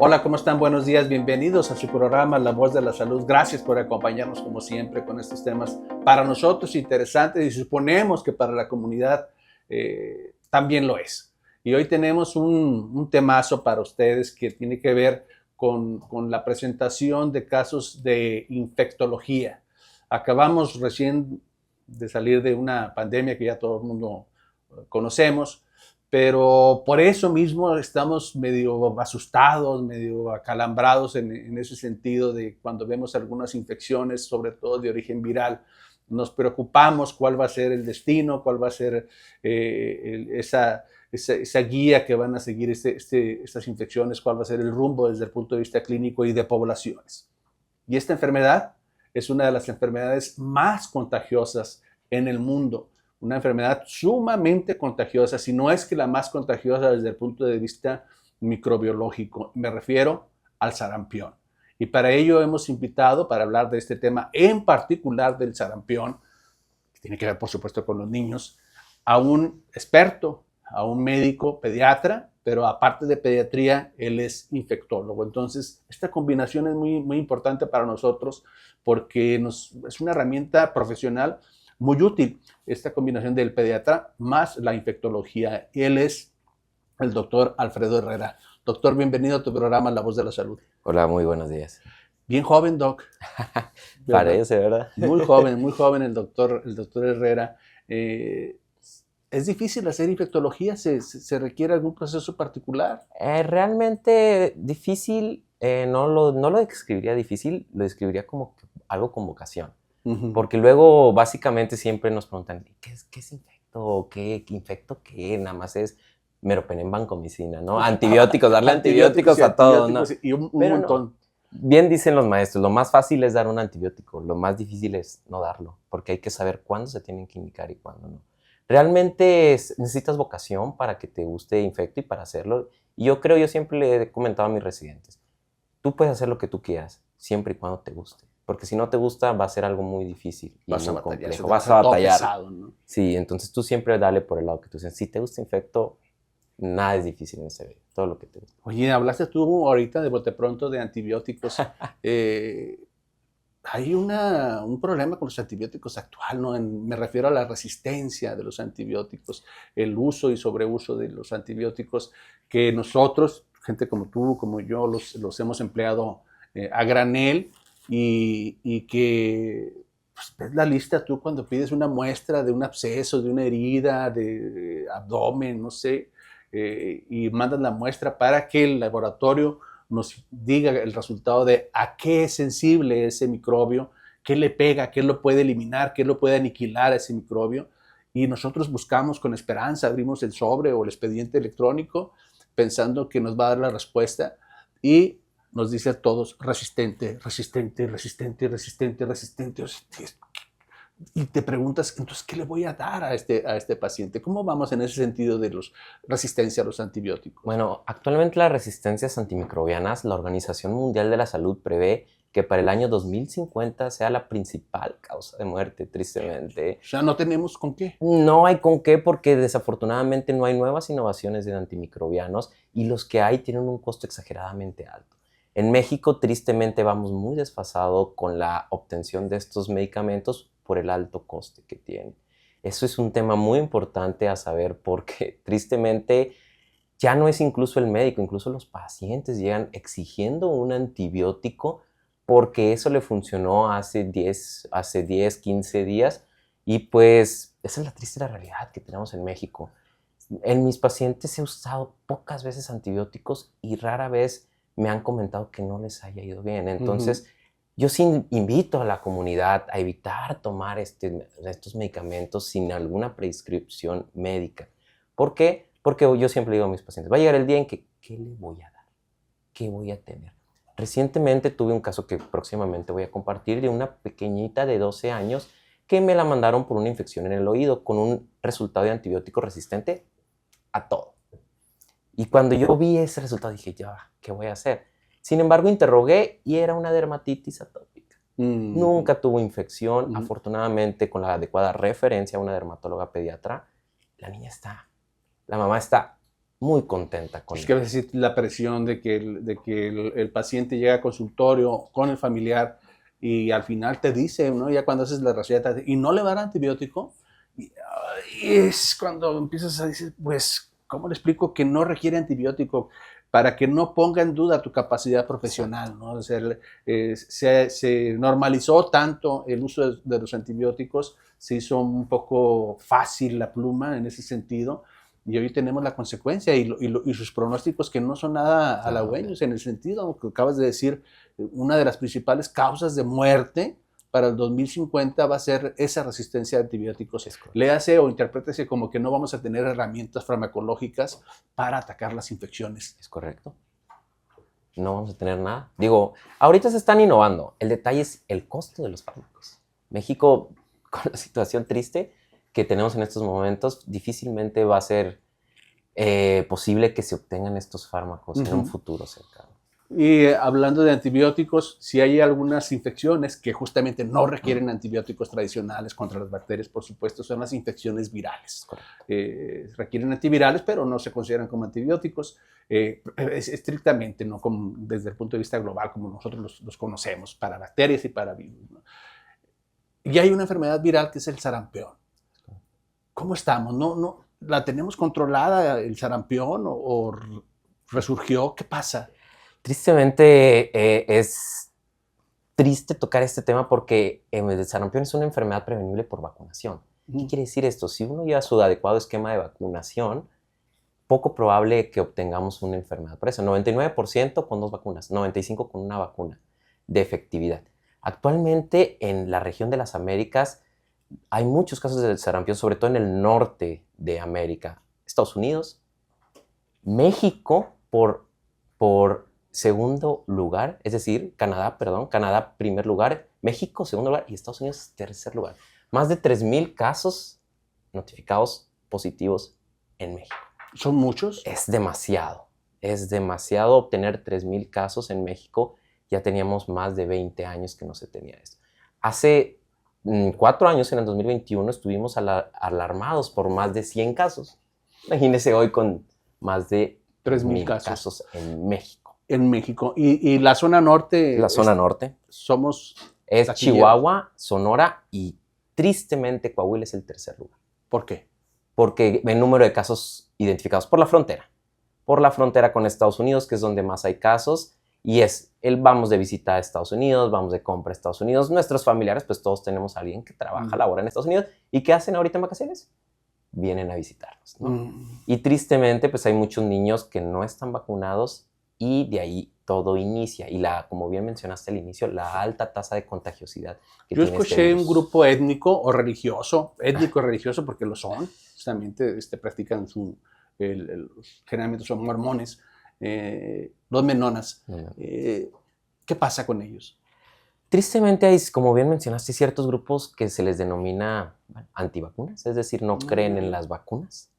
Hola, ¿cómo están? Buenos días, bienvenidos a su programa La Voz de la Salud. Gracias por acompañarnos como siempre con estos temas para nosotros interesantes y suponemos que para la comunidad también lo es. Y hoy tenemos un temazo para ustedes que tiene que ver con la presentación de casos de infectología. Acabamos recién de salir de una pandemia que ya todo el mundo conocemos, pero por eso mismo estamos medio asustados, medio acalambrados en ese sentido de cuando vemos algunas infecciones, sobre todo de origen viral. Nos preocupamos cuál va a ser el destino, cuál va a ser esa guía que van a seguir estas infecciones, cuál va a ser el rumbo desde el punto de vista clínico y de poblaciones. Y esta enfermedad es una de las enfermedades más contagiosas en el mundo. Una enfermedad sumamente contagiosa, si no es que la más contagiosa desde el punto de vista microbiológico. Me refiero al sarampión. Y para ello hemos invitado, para hablar de este tema, en particular del sarampión, que tiene que ver, por supuesto, con los niños, a un experto, a un médico pediatra, pero aparte de pediatría, él es infectólogo. Entonces, esta combinación es muy importante para nosotros porque es una herramienta profesional muy útil, esta combinación del pediatra más la infectología. Él es el doctor Alfredo Herrera. Doctor, bienvenido a tu programa La Voz de la Salud. Hola, muy buenos días. Bien joven, Doc. Parece, ¿verdad? Muy joven el doctor Herrera. ¿Es difícil hacer infectología? ¿Se requiere algún proceso particular? Realmente difícil, no lo describiría difícil, lo describiría como algo con vocación. Porque luego básicamente siempre nos preguntan, ¿qué es infecto? ¿Qué infecto qué? Nada más es meropenem vancomicina, ¿no? Antibióticos, darle antibióticos a todo, ¿no? Y un Pero montón. No. Bien dicen los maestros, lo más fácil es dar un antibiótico, lo más difícil es no darlo, porque hay que saber cuándo se tienen que indicar y cuándo no. Realmente necesitas vocación para que te guste infecto y para hacerlo. Y yo siempre le he comentado a mis residentes, tú puedes hacer lo que tú quieras, siempre y cuando te guste. Porque si no te gusta, va a ser algo muy difícil y Vas a muy batallar, complejo. Vas a batallar. Pesado, ¿no? Sí, entonces tú siempre dale por el lado que tú dices. Si te gusta infecto, nada es difícil en ese video, todo lo que te gusta. Oye, hablaste tú ahorita de bote pronto de antibióticos. Hay un problema con los antibióticos actual, ¿no? Me refiero a la resistencia de los antibióticos, el uso y sobreuso de los antibióticos que nosotros, gente como tú, como yo, los hemos empleado a granel y que pues, ves la lista tú cuando pides una muestra de un absceso, de una herida, de abdomen, no sé, y mandas la muestra para que el laboratorio nos diga el resultado de a qué es sensible ese microbio, qué le pega, qué lo puede eliminar, qué lo puede aniquilar a ese microbio. Y nosotros buscamos con esperanza, abrimos el sobre o el expediente electrónico pensando que nos va a dar la respuesta y nos dice a todos resistente, resistente, resistente, resistente, resistente. Y te preguntas, entonces, ¿qué le voy a dar a este paciente? ¿Cómo vamos en ese sentido de la resistencia a los antibióticos? Bueno, actualmente las resistencias antimicrobianas, la Organización Mundial de la Salud prevé que para el año 2050 sea la principal causa de muerte, tristemente. O sea, no tenemos con qué. No hay con qué porque desafortunadamente no hay nuevas innovaciones de antimicrobianos y los que hay tienen un costo exageradamente alto. En México, tristemente, vamos muy desfasados con la obtención de estos medicamentos por el alto coste que tienen. Eso es un tema muy importante a saber porque tristemente ya no es incluso el médico, incluso los pacientes llegan exigiendo un antibiótico porque eso le funcionó hace 10, 15 días y pues esa es la triste realidad que tenemos en México. En mis pacientes he usado pocas veces antibióticos y rara vez me han comentado que no les haya ido bien. Entonces, yo sí invito a la comunidad a evitar tomar estos medicamentos sin alguna prescripción médica. ¿Por qué? Porque yo siempre digo a mis pacientes, va a llegar el día en que, ¿qué le voy a dar? ¿Qué voy a tener? Recientemente tuve un caso que próximamente voy a compartir de una pequeñita de 12 años que me la mandaron por una infección en el oído con un resultado de antibiótico resistente a todo. Y cuando yo vi ese resultado dije, ya, ¿qué voy a hacer? Sin embargo, interrogué y era una dermatitis atópica. Nunca tuvo infección. Afortunadamente, con la adecuada referencia a una dermatóloga pediatra, la mamá está muy contenta con Es él. que a veces sí la presión de que el paciente llega al consultorio con el familiar y al final te dice, ¿no? Ya cuando haces la receta, y no le va a dar antibiótico, y es cuando empiezas a decir, pues, ¿cómo le explico que no requiere antibiótico? Para que no ponga en duda tu capacidad profesional, ¿no? O sea, se normalizó tanto el uso de los antibióticos, se hizo un poco fácil la pluma en ese sentido, y hoy tenemos la consecuencia y sus pronósticos que no son nada halagüeños en el sentido que acabas de decir, una de las principales causas de muerte para el 2050 va a ser esa resistencia a antibióticos. Léase o interprétese como que no vamos a tener herramientas farmacológicas para atacar las infecciones. Es correcto. No vamos a tener nada. Digo, ahorita se están innovando. El detalle es el costo de los fármacos. México, con la situación triste que tenemos en estos momentos, difícilmente va a ser posible que se obtengan estos fármacos en un futuro cercano. Y hablando de antibióticos, si hay algunas infecciones que justamente no requieren antibióticos tradicionales contra las bacterias, por supuesto, son las infecciones virales. Requieren antivirales, pero no se consideran como antibióticos estrictamente, no como, desde el punto de vista global, como nosotros los conocemos, para bacterias y para virus, ¿no? Y hay una enfermedad viral que es el sarampión. ¿Cómo estamos? ¿No la tenemos controlada el sarampión o resurgió? ¿Qué pasa? Tristemente, es triste tocar este tema porque el sarampión es una enfermedad prevenible por vacunación. ¿Qué quiere decir esto? Si uno lleva su adecuado esquema de vacunación, poco probable que obtengamos una enfermedad por eso. 99% con 2 vacunas, 95% con una vacuna de efectividad. Actualmente en la región de las Américas hay muchos casos de sarampión, sobre todo en el norte de América. Estados Unidos, México por segundo lugar, es decir, Canadá primer lugar, México segundo lugar y Estados Unidos tercer lugar. Más de 3,000 casos notificados positivos en México. ¿Son muchos? Es demasiado obtener 3,000 casos en México. Ya teníamos más de 20 años que no se tenía esto. Hace 4 años, en el 2021, estuvimos alarmados por más de 100 casos. Imagínese hoy con más de 3,000 casos en México. En México. ¿Y la zona norte? La zona norte. Es Chihuahua, Sonora y tristemente Coahuila es el tercer lugar. ¿Por qué? Porque el número de casos identificados por la frontera con Estados Unidos, que es donde más hay casos, y vamos de visita a Estados Unidos, vamos de compra a Estados Unidos, nuestros familiares, pues todos tenemos a alguien que trabaja, labora en Estados Unidos, ¿y qué hacen ahorita en vacaciones? Vienen a visitarnos, ¿no? Y tristemente, pues hay muchos niños que no están vacunados y de ahí todo inicia. Y como bien mencionaste al inicio, la alta tasa de contagiosidad que Yo escuché un grupo étnico o religioso, religioso porque lo son, justamente practican generalmente son mormones, los menonas. ¿Qué pasa con ellos? Tristemente hay, como bien mencionaste, ciertos grupos que se les denomina antivacunas, es decir, no creen en las vacunas.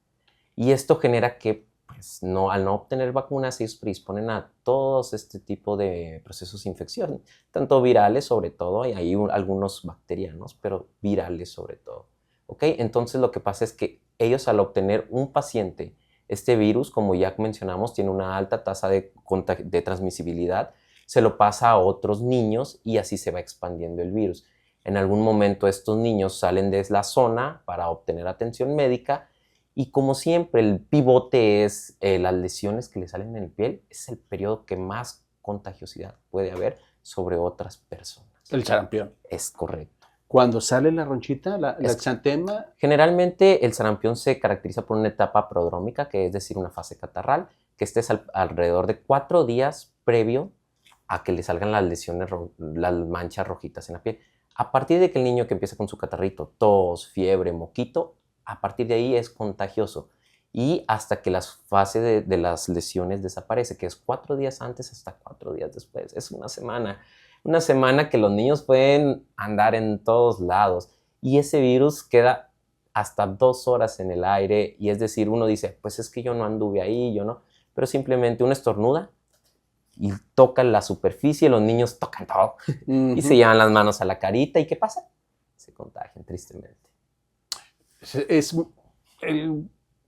Y esto genera que, pues, al no obtener vacunas, ellos predisponen a todos este tipo de procesos de infección, tanto virales sobre todo, y hay algunos bacterianos, pero virales sobre todo. ¿Ok? Entonces lo que pasa es que ellos, al obtener un paciente este virus, como ya mencionamos, tiene una alta tasa de transmisibilidad, se lo pasa a otros niños y así se va expandiendo el virus. En algún momento estos niños salen de la zona para obtener atención médica y, como siempre, el pivote es las lesiones que le salen en la piel. Es el periodo que más contagiosidad puede haber sobre otras personas. El sarampión. Es correcto. Cuando sale la ronchita, la exantema. Generalmente el sarampión se caracteriza por una etapa prodrómica, que es decir, una fase catarral, que es alrededor de 4 días previo a que le salgan las lesiones, las manchas rojitas en la piel. A partir de que el niño que empieza con su catarrito, tos, fiebre, moquito, a partir de ahí es contagioso. Y hasta que la fase de las lesiones desaparece, que es 4 días antes hasta 4 días después. Es una semana. Una semana que los niños pueden andar en todos lados. Y ese virus queda hasta 2 horas en el aire. Y es decir, uno dice, pues es que yo no anduve ahí, yo no. Pero simplemente uno estornuda y tocan la superficie, los niños tocan todo y se llevan las manos a la carita. ¿Y qué pasa? Se contagian, tristemente.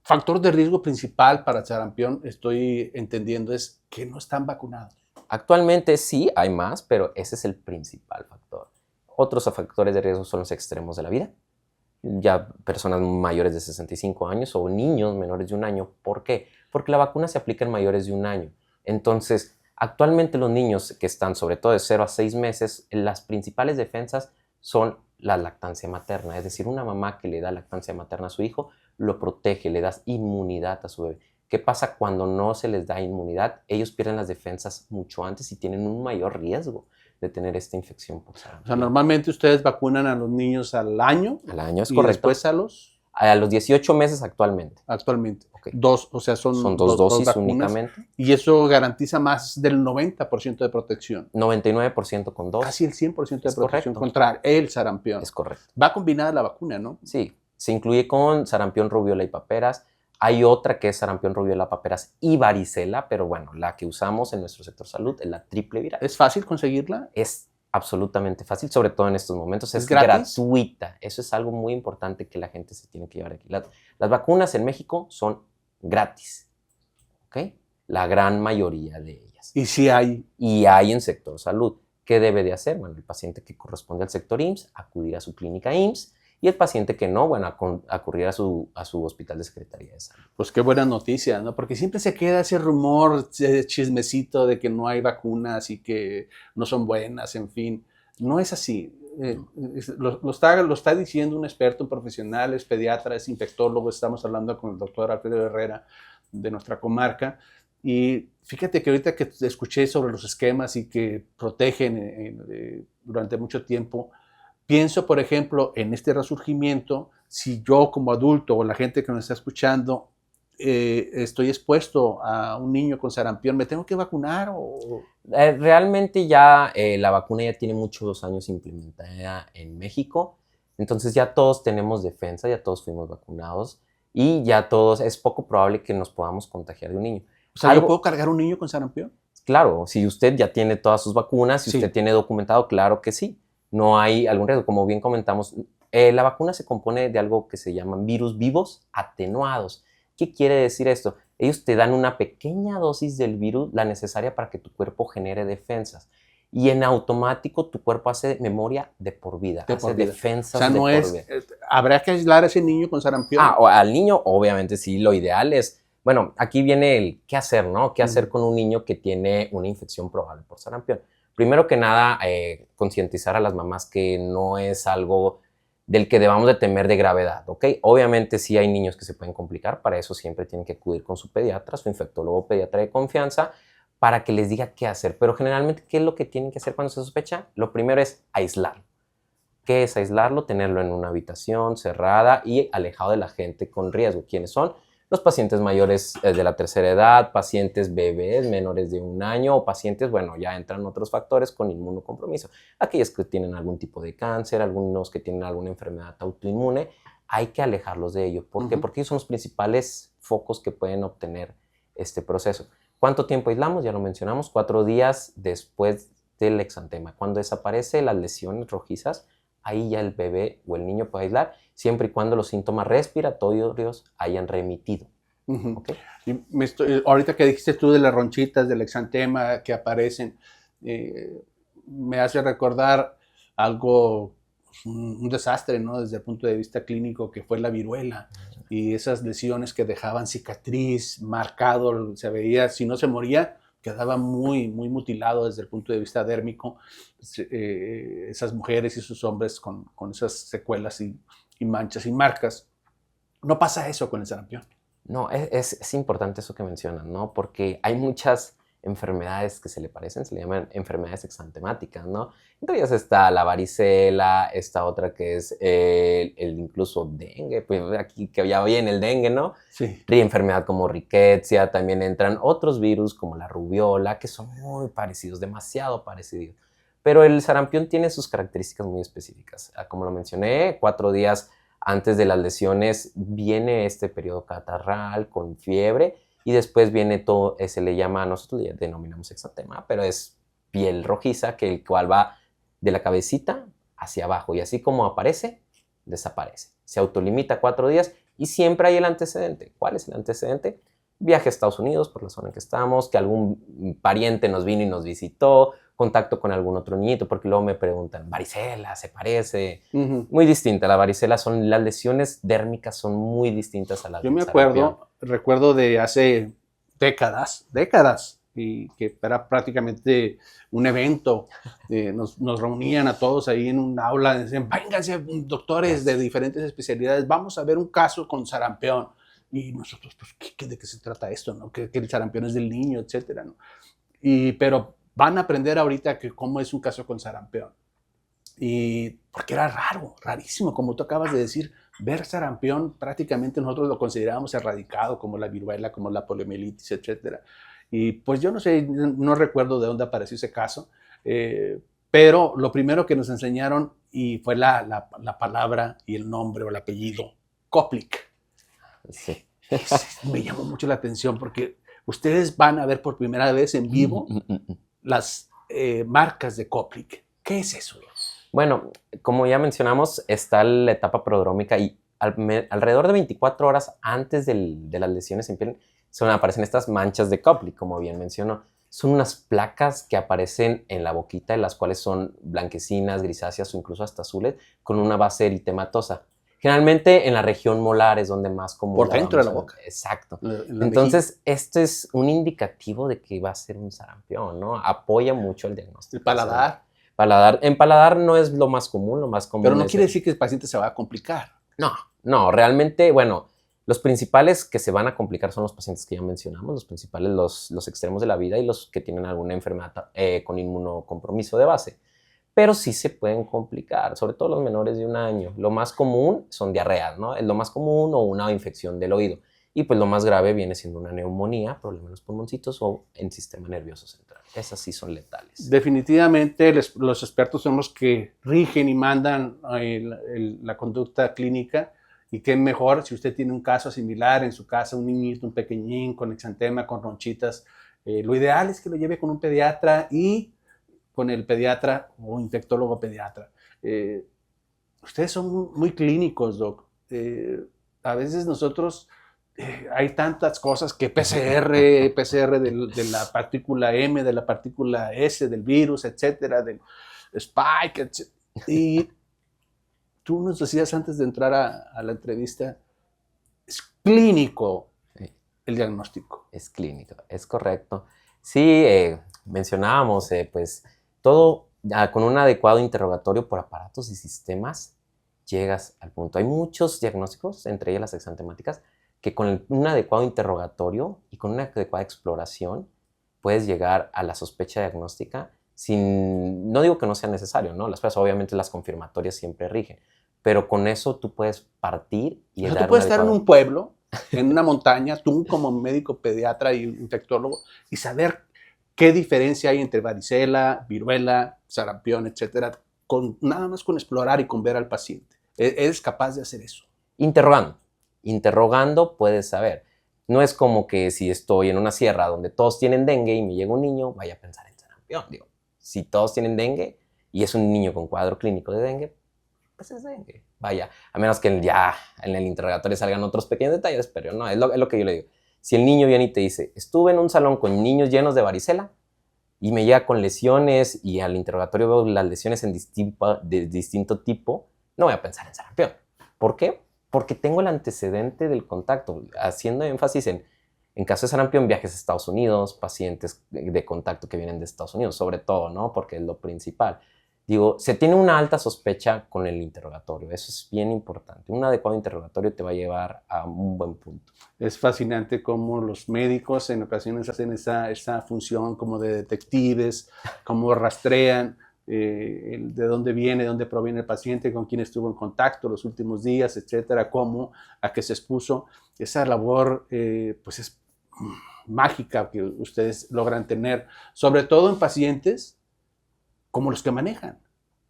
factor de riesgo principal para sarampión, estoy entendiendo, es que no están vacunados. Actualmente sí hay más, pero ese es el principal factor. Otros factores de riesgo son los extremos de la vida. Ya personas mayores de 65 años o niños menores de 1 año. ¿Por qué? Porque la vacuna se aplica en mayores de 1 año. Entonces, actualmente los niños que están sobre todo de 0 a 6 meses, las principales defensas son la lactancia materna. Es decir, una mamá que le da lactancia materna a su hijo lo protege, le da inmunidad a su bebé. ¿Qué pasa cuando no se les da inmunidad? Ellos pierden las defensas mucho antes y tienen un mayor riesgo de tener esta infección por O sea, sarampión. normalmente ustedes vacunan a los niños al año. Al año, es y correcto. Después a los 18 meses actualmente. Actualmente. Okay. O sea, son dos dosis vacunas, únicamente. Y eso garantiza más del 90% de protección. 99% con 2. Casi el 100% de Es protección correcto. contra el sarampión. Es correcto. Va combinada la vacuna, ¿no? Sí, se incluye con sarampión, rubiola y paperas. Hay otra que es sarampión, rubiola, paperas y varicela, pero bueno, la que usamos en nuestro sector salud es la triple viral. ¿Es fácil conseguirla? Es absolutamente fácil, sobre todo en estos momentos. ¿Es Es gratis? gratuita. Eso es algo muy importante que la gente se tiene que llevar aquí. Las vacunas en México son gratis, ¿ok? La gran mayoría de ellas. Y sí hay. Y hay en sector salud. ¿Qué debe de hacer? Bueno, el paciente que corresponde al sector IMSS, acudir a su clínica IMSS, y el paciente que no, bueno, acudir a su hospital de Secretaría de Salud. Pues qué buena noticia, ¿no? Porque siempre se queda ese rumor, ese chismecito de que no hay vacunas y que no son buenas, en fin. No es así. Lo está diciendo un experto, un profesional, es pediatra, es infectólogo. Estamos hablando con el doctor Alfredo Herrera de nuestra comarca. Y fíjate que ahorita que escuché sobre los esquemas y que protegen durante mucho tiempo, pienso, por ejemplo, en este resurgimiento, si yo como adulto o la gente que nos está escuchando estoy expuesto a un niño con sarampión, ¿me tengo que vacunar? Realmente ya la vacuna ya tiene muchos años implementada en México, entonces ya todos tenemos defensa, ya todos fuimos vacunados y ya todos, es poco probable que nos podamos contagiar de un niño. O sea, ¿yo puedo cargar un niño con sarampión? Claro, si usted ya tiene todas sus vacunas, si Sí. usted tiene documentado, claro que sí. No hay algún riesgo. Como bien comentamos, la vacuna se compone de algo que se llaman virus vivos atenuados. ¿Qué quiere decir esto? Ellos te dan una pequeña dosis del virus, la necesaria para que tu cuerpo genere defensas. Y en automático tu cuerpo hace memoria de por vida, hace defensas de por vida. O sea, no es, ¿habrá que aislar a ese niño con sarampión? O al niño, obviamente sí, lo ideal es, bueno, aquí viene el qué hacer, ¿no? ¿Qué hacer con un niño que tiene una infección probable por sarampión? Primero que nada, concientizar a las mamás que no es algo del que debamos de temer de gravedad, ¿ok? Obviamente sí hay niños que se pueden complicar, para eso siempre tienen que acudir con su pediatra, su infectólogo pediatra de confianza, para que les diga qué hacer. Pero generalmente, ¿qué es lo que tienen que hacer cuando se sospecha? Lo primero es aislarlo. ¿Qué es aislarlo? Tenerlo en una habitación cerrada y alejado de la gente con riesgo. ¿Quiénes son? Los pacientes mayores de la tercera edad, pacientes bebés menores de 1 año o pacientes, bueno, ya entran otros factores con inmunocompromiso. Aquellos que tienen algún tipo de cáncer, algunos que tienen alguna enfermedad autoinmune, hay que alejarlos de ello. ¿Por qué? Porque ellos son los principales focos que pueden obtener este proceso. ¿Cuánto tiempo aislamos? Ya lo mencionamos, 4 días después del exantema. Cuando desaparecen las lesiones rojizas, ahí ya el bebé o el niño puede aislar, siempre y cuando los síntomas respiratorios hayan remitido. ¿Okay? Y ahorita que dijiste tú de las ronchitas, del exantema que aparecen, me hace recordar algo, un desastre, ¿no? Desde el punto de vista clínico, que fue la viruela. Y esas lesiones que dejaban cicatriz, marcado, se veía, si no se moría, quedaba muy, muy mutilado desde el punto de vista dérmico, esas mujeres y sus hombres con esas secuelas y manchas y marcas. No pasa eso con el sarampión. No, es importante eso que mencionan, ¿no? Porque hay muchas enfermedades que se le parecen, se le llaman enfermedades exantemáticas, ¿no? Entre ellas está la varicela, esta otra que es el incluso dengue, pues aquí que ya viene el dengue, ¿no? Sí. Enfermedad como rickettsia, también entran otros virus como la rubiola, que son muy parecidos, demasiado parecidos. Pero el sarampión tiene sus características muy específicas. Como lo mencioné, 4 días antes de las lesiones viene este periodo catarral con fiebre y después viene todo, se le llama, nosotros le denominamos exantema, pero es piel rojiza, que el cual va de la cabecita hacia abajo y así como aparece, desaparece. Se autolimita 4 días Y siempre hay el antecedente. ¿Cuál es el antecedente? Viaje a Estados Unidos por la zona en que estamos, que algún pariente nos vino y nos visitó, contacto con algún otro niñito, porque luego me preguntan, varicela, ¿se parece? Muy distinta. La varicela las lesiones dérmicas son muy distintas a las Yo del me sarampión. recuerdo de hace décadas, y que era prácticamente un evento. Nos reunían a todos ahí en un aula, decían, vénganse doctores de diferentes especialidades, vamos a ver un caso con sarampión. Y nosotros, pues, ¿de qué se trata esto? ¿No? Que el sarampión es del niño, etcétera, ¿no? Pero van a aprender ahorita cómo es un caso con sarampión. Y porque era raro, rarísimo, como tú acabas de decir, ver sarampión prácticamente nosotros lo considerábamos erradicado, como la viruela, como la poliomielitis, etcétera. Y pues yo no sé, no recuerdo de dónde apareció ese caso, pero lo primero que nos enseñaron y fue la palabra y el nombre o el apellido, Koplik. Sí. Me llamó mucho la atención porque ustedes van a ver por primera vez en vivo las marcas de Koplik. ¿Qué es eso? Bueno, como ya mencionamos, está la etapa prodrómica y alrededor de 24 horas antes de las lesiones en piel aparecen estas manchas de Koplik, como bien mencionó. Son unas placas que aparecen en la boquita, en las cuales son blanquecinas, grisáceas o incluso hasta azules, con una base eritematosa. Generalmente en la región molar es donde más común. Por dentro de la boca. Exacto. La Entonces, esto es un indicativo de que va a ser un sarampión, ¿no? Apoya mucho el diagnóstico. El paladar. En paladar no es lo más común, Pero no quiere decir que el paciente se va a complicar. No, realmente, bueno, los principales que se van a complicar son los pacientes que ya mencionamos, los principales, los extremos de la vida y los que tienen alguna enfermedad con inmunocompromiso de base. Pero sí se pueden complicar, sobre todo los menores de 1 año. Lo más común son diarreas, ¿no? Es lo más común, o una infección del oído. Y pues lo más grave viene siendo una neumonía, problemas en los pulmoncitos o en sistema nervioso central. Esas sí son letales. Definitivamente los expertos son los que rigen y mandan la conducta clínica, y qué mejor si usted tiene un caso similar en su casa, un niñito, un pequeñín con exantema, con ronchitas. Lo ideal es que lo lleve con un pediatra y con el pediatra o infectólogo pediatra. Ustedes son muy clínicos, Doc. A veces nosotros hay tantas cosas que PCR de la partícula M, de la partícula S, del virus, etcétera, del Spike, etcétera. Y tú nos decías antes de entrar a la entrevista, es clínico el diagnóstico. Es clínico, es correcto. Sí, mencionábamos, pues todo con un adecuado interrogatorio por aparatos y sistemas llegas al punto. Hay muchos diagnósticos, entre ellas las exantemáticas, que con un adecuado interrogatorio y con una adecuada exploración puedes llegar a la sospecha diagnóstica no digo que no sea necesario, ¿no? Las pruebas, obviamente, las confirmatorias siempre rigen, pero con eso tú puedes partir y tú puedes estar en un pueblo, en una montaña, tú como médico pediatra y infectólogo, y saber qué diferencia hay entre varicela, viruela, sarampión, etcétera, nada más con explorar y con ver al paciente. ¿Eres capaz de hacer eso? Interrogando puedes saber. No es como que si estoy en una sierra donde todos tienen dengue y me llega un niño, vaya a pensar en sarampión. Digo, si todos tienen dengue y es un niño con cuadro clínico de dengue, pues es dengue. Vaya, a menos que ya en el interrogatorio salgan otros pequeños detalles, pero no, es lo que yo le digo. Si el niño viene y te dice, estuve en un salón con niños llenos de varicela y me llega con lesiones y al interrogatorio veo las lesiones de distinto tipo, no voy a pensar en sarampión. ¿Por qué? Porque tengo el antecedente del contacto, haciendo énfasis en caso de sarampión, viajes a Estados Unidos, pacientes de contacto que vienen de Estados Unidos, sobre todo, ¿no? Porque es lo principal. Digo, se tiene una alta sospecha con el interrogatorio, eso es bien importante. Un adecuado interrogatorio te va a llevar a un buen punto. Es fascinante cómo los médicos en ocasiones hacen esa función como de detectives, cómo rastrean de dónde viene, de dónde proviene el paciente, con quién estuvo en contacto los últimos días, etcétera, cómo, a qué se expuso. Esa labor pues es mágica que ustedes logran tener, sobre todo en pacientes como los que manejan.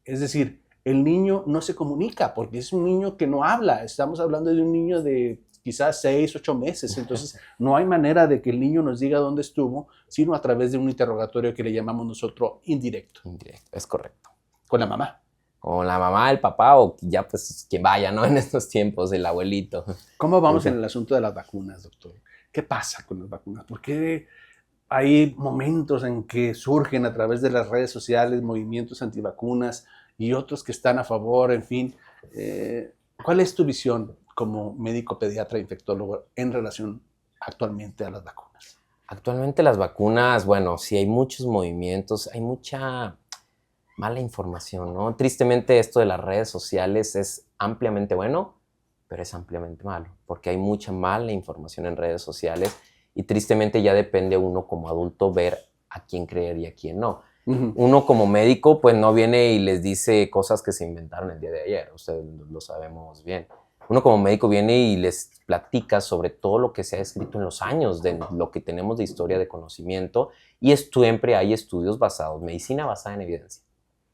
Es decir, el niño no se comunica porque es un niño que no habla. Estamos hablando de un niño de quizás 6, 8 meses. Entonces, no hay manera de que el niño nos diga dónde estuvo, sino a través de un interrogatorio que le llamamos nosotros indirecto. Indirecto, es correcto. Con la mamá. con la mamá, el papá o ya pues quien vaya, ¿no? En estos tiempos, el abuelito. ¿Cómo vamos en el asunto de las vacunas, doctor? ¿Qué pasa con las vacunas? ¿Por qué hay momentos en que surgen a través de las redes sociales movimientos antivacunas y otros que están a favor, en fin? ¿Cuál es tu visión como médico pediatra e infectólogo en relación actualmente a las vacunas? Actualmente las vacunas, bueno, sí hay muchos movimientos, hay mucha mala información, ¿no? Tristemente esto de las redes sociales es ampliamente bueno, pero es ampliamente malo, porque hay mucha mala información en redes sociales y tristemente ya depende uno como adulto ver a quién creer y a quién no. Uno como médico pues no viene y les dice cosas que se inventaron el día de ayer, ustedes lo sabemos bien. Uno como médico viene y les platica sobre todo lo que se ha escrito en los años, de lo que tenemos de historia de conocimiento y siempre hay estudios basados, medicina basada en evidencia.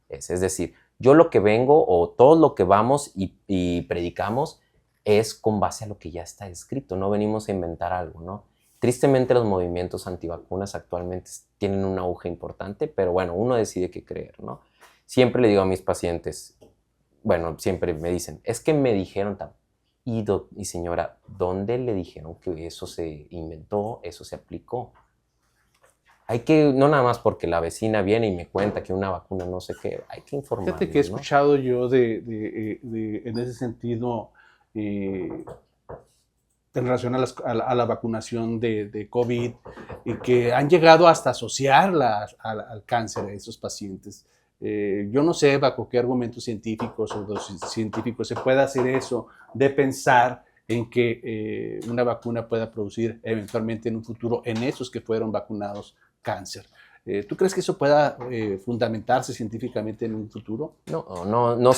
Es decir, yo lo que vengo o todo lo que vamos y predicamos es con base a lo que ya está escrito, no venimos a inventar algo, ¿no? Tristemente los movimientos antivacunas actualmente tienen un auge importante, pero bueno, uno decide qué creer, ¿no? Siempre le digo a mis pacientes, bueno, siempre me dicen, es que me dijeron tal. Y señora, ¿dónde le dijeron que eso se inventó, eso se aplicó? Hay que, no nada más porque la vecina viene y me cuenta que una vacuna no sé qué, hay que informar. Fíjate que he escuchado yo en ese sentido en relación a la vacunación de COVID y que han llegado hasta asociarla al cáncer a esos pacientes. Yo no sé bajo qué argumentos científicos o científicos se puede hacer eso de pensar en que una vacuna pueda producir eventualmente en un futuro en esos que fueron vacunados cáncer. ¿Tú crees que eso pueda fundamentarse científicamente en un futuro? No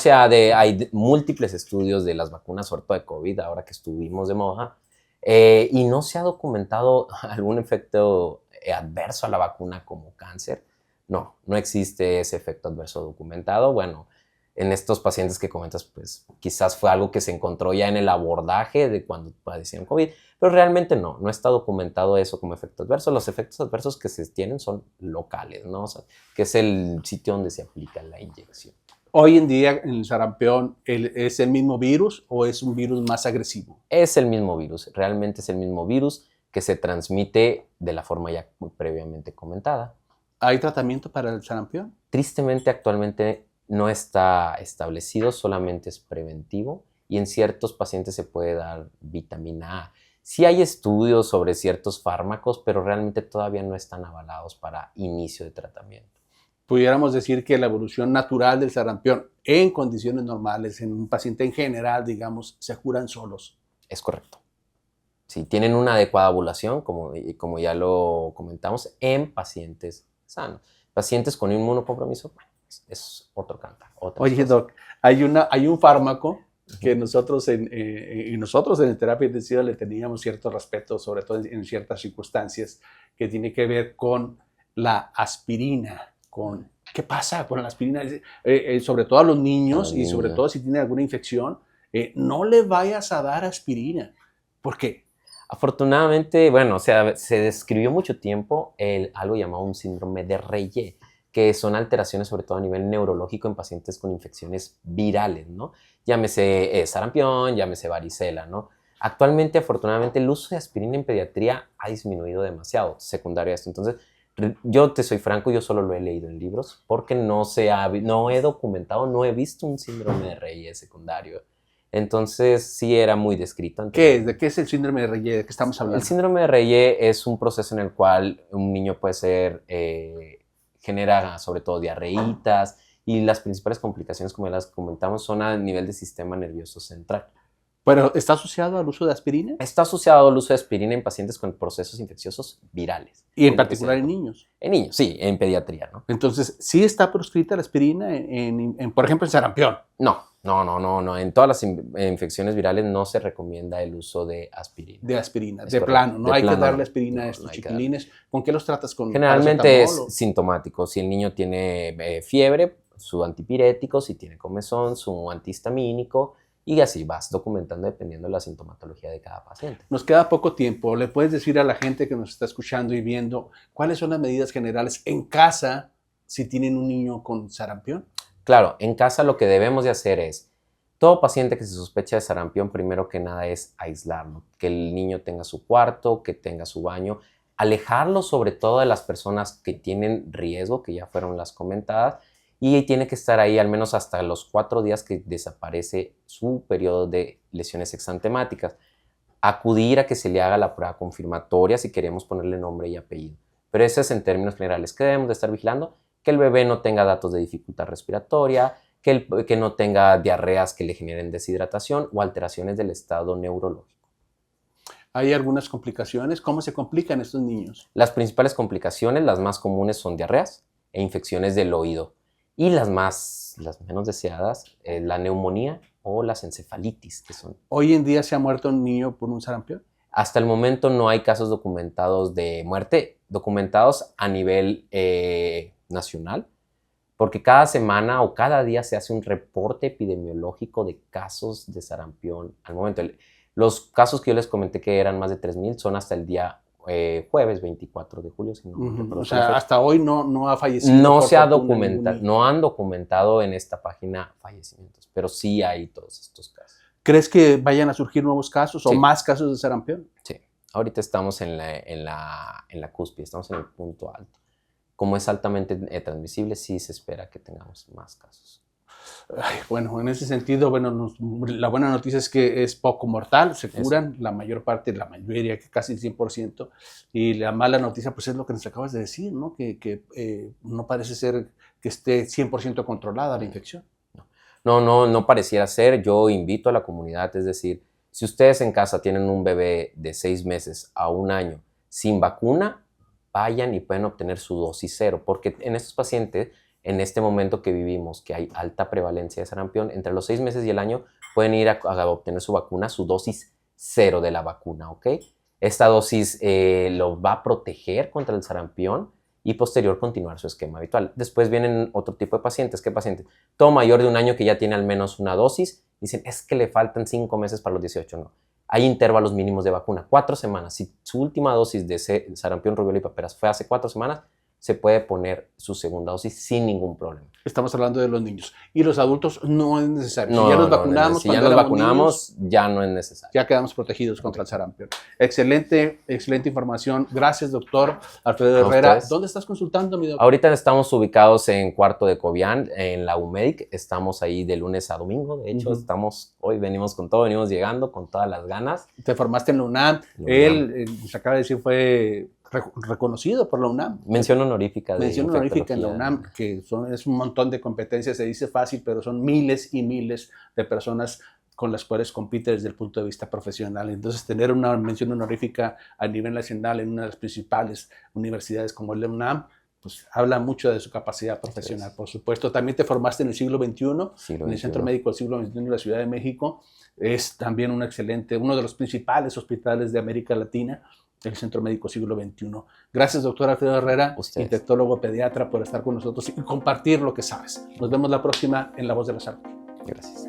hay múltiples estudios de las vacunas, sobre todo de COVID, ahora que estuvimos de moda, y no se ha documentado algún efecto adverso a la vacuna como cáncer. No existe ese efecto adverso documentado. Bueno, en estos pacientes que comentas, pues quizás fue algo que se encontró ya en el abordaje de cuando padecieron COVID, pero realmente no está documentado eso como efecto adverso. Los efectos adversos que se tienen son locales, ¿no? O sea, que es el sitio donde se aplica la inyección. Hoy en día, en el sarampión, ¿es el mismo virus o es un virus más agresivo? Es el mismo virus, realmente es el mismo virus que se transmite de la forma ya previamente comentada. ¿Hay tratamiento para el sarampión? Tristemente, actualmente no está establecido, solamente es preventivo y en ciertos pacientes se puede dar vitamina A. Sí hay estudios sobre ciertos fármacos, pero realmente todavía no están avalados para inicio de tratamiento. Pudiéramos decir que la evolución natural del sarampión en condiciones normales, en un paciente en general, digamos, se curan solos. Es correcto. Si tienen una adecuada ovulación, como ya lo comentamos, en pacientes sanos. Pacientes con inmunocompromiso, es otro cantar. Oye, Doc, hay un fármaco que nosotros en terapia intensiva le teníamos cierto respeto, sobre todo en ciertas circunstancias, que tiene que ver con la aspirina. ¿Qué pasa con la aspirina? Sobre todo a los niños y sobre todo si tienen alguna infección, no le vayas a dar aspirina. ¿Por qué? Afortunadamente, bueno, se describió mucho tiempo algo llamado un síndrome de Reye, que son alteraciones sobre todo a nivel neurológico en pacientes con infecciones virales, ¿no? Llámese sarampión, llámese varicela, ¿no? Actualmente, afortunadamente, el uso de aspirina en pediatría ha disminuido demasiado, secundario a esto. Entonces, yo te soy franco, yo solo lo he leído en libros porque no he documentado, no he visto un síndrome de Reye secundario. Entonces, sí era muy descrito. ¿De qué es el síndrome de Reye? ¿De qué estamos hablando? El síndrome de Reye es un proceso en el cual un niño puede genera sobre todo diarreitas y las principales complicaciones, como las comentamos, son a nivel del sistema nervioso central. ¿Pero está asociado al uso de aspirina? Está asociado al uso de aspirina en pacientes con procesos infecciosos virales. ¿Y en particular en niños? En niños, sí, en pediatría, ¿no? Entonces, ¿sí está proscrita la aspirina por ejemplo, en sarampión? No. En todas las infecciones virales no se recomienda el uso de aspirina. De aspirina, de plano. No hay que darle aspirina a estos chiquilines. ¿Con qué los tratas? Generalmente es sintomático. Si el niño tiene fiebre, su antipirético. Si tiene comezón, su antihistamínico. Y así vas documentando dependiendo de la sintomatología de cada paciente. Nos queda poco tiempo. ¿Le puedes decir a la gente que nos está escuchando y viendo cuáles son las medidas generales en casa si tienen un niño con sarampión? Claro, en casa lo que debemos de hacer es, todo paciente que se sospecha de sarampión, primero que nada es aislarlo, que el niño tenga su cuarto, que tenga su baño, alejarlo sobre todo de las personas que tienen riesgo, que ya fueron las comentadas, y tiene que estar ahí al menos hasta los 4 días que desaparece su periodo de lesiones exantemáticas. Acudir a que se le haga la prueba confirmatoria si queremos ponerle nombre y apellido. Pero eso es en términos generales. ¿Qué debemos de estar vigilando? Que el bebé no tenga datos de dificultad respiratoria, que no tenga diarreas que le generen deshidratación o alteraciones del estado neurológico. ¿Hay algunas complicaciones? ¿Cómo se complican estos niños? Las principales complicaciones, las más comunes, son diarreas e infecciones del oído. Y las menos deseadas, la neumonía o las encefalitis, que son. ¿Hoy en día se ha muerto un niño por un sarampión? Hasta el momento no hay casos documentados de muerte, documentados a nivel nacional, porque cada semana o cada día se hace un reporte epidemiológico de casos de sarampión. Al momento, los casos que yo les comenté que eran más de 3,000 son hasta el día jueves 24 de julio. Si no O sea, hasta hoy no ha fallecido. No se ha documentado, no han documentado en esta página fallecimientos, pero sí hay todos estos casos. ¿Crees que vayan a surgir nuevos casos o Sí. más casos de sarampión? Sí, ahorita estamos en la cúspide, estamos en el punto alto. Como es altamente transmisible, sí se espera que tengamos más casos. Ay, bueno, en ese sentido, bueno, la buena noticia es que es poco mortal, se curan la mayor parte, la mayoría, que casi el 100%, y la mala noticia pues es lo que nos acabas de decir, ¿no? Que no parece ser que esté 100% controlada la infección. No pareciera ser. Yo invito a la comunidad, es decir, si ustedes en casa tienen un bebé de 6 meses a 1 año sin vacuna, vayan y pueden obtener su dosis 0, porque en estos pacientes, en este momento que vivimos, que hay alta prevalencia de sarampión, entre los 6 meses y el año pueden ir a obtener su vacuna, su dosis 0 de la vacuna, ¿ok? Esta dosis los va a proteger contra el sarampión y posterior continuar su esquema habitual. Después vienen otro tipo de pacientes. ¿Qué pacientes? Todo mayor de 1 año que ya tiene al menos una dosis, dicen, es que le faltan 5 meses para los 18, no. Hay intervalos mínimos de vacuna, 4 semanas. Si su última dosis de sarampión, rubiola y paperas fue hace 4 semanas, se puede poner su segunda dosis sin ningún problema. Estamos hablando de los niños. Y los adultos no es necesario. No, si ya nos vacunamos, si ya nos vacunamos, ya no es necesario. Ya quedamos protegidos contra el sarampión. Excelente información. Gracias, doctor Alfredo Herrera. ¿Dónde estás consultando, mi doctor? Ahorita estamos ubicados en Cuarto de Cobián, en la UMEDIC. Estamos ahí de lunes a domingo. De hecho, hoy venimos con todo, venimos llegando con todas las ganas. Te formaste en la UNAM. Él, se acaba de decir, fue reconocido por la UNAM. Mención honorífica en la UNAM, que es un montón de competencias, se dice fácil, pero son miles y miles de personas con las cuales compite desde el punto de vista profesional. Entonces, tener una mención honorífica a nivel nacional en una de las principales universidades como la UNAM, pues habla mucho de su capacidad profesional. Por supuesto, también te formaste en el siglo XXI, en el Centro Médico del Siglo XXI de la Ciudad de México. Es también uno de los principales hospitales de América Latina, el Centro Médico Siglo XXI. Gracias, doctor Alfredo Herrera, infectólogo pediatra, por estar con nosotros y compartir lo que sabes. Nos vemos la próxima en La Voz de la Salud. Gracias.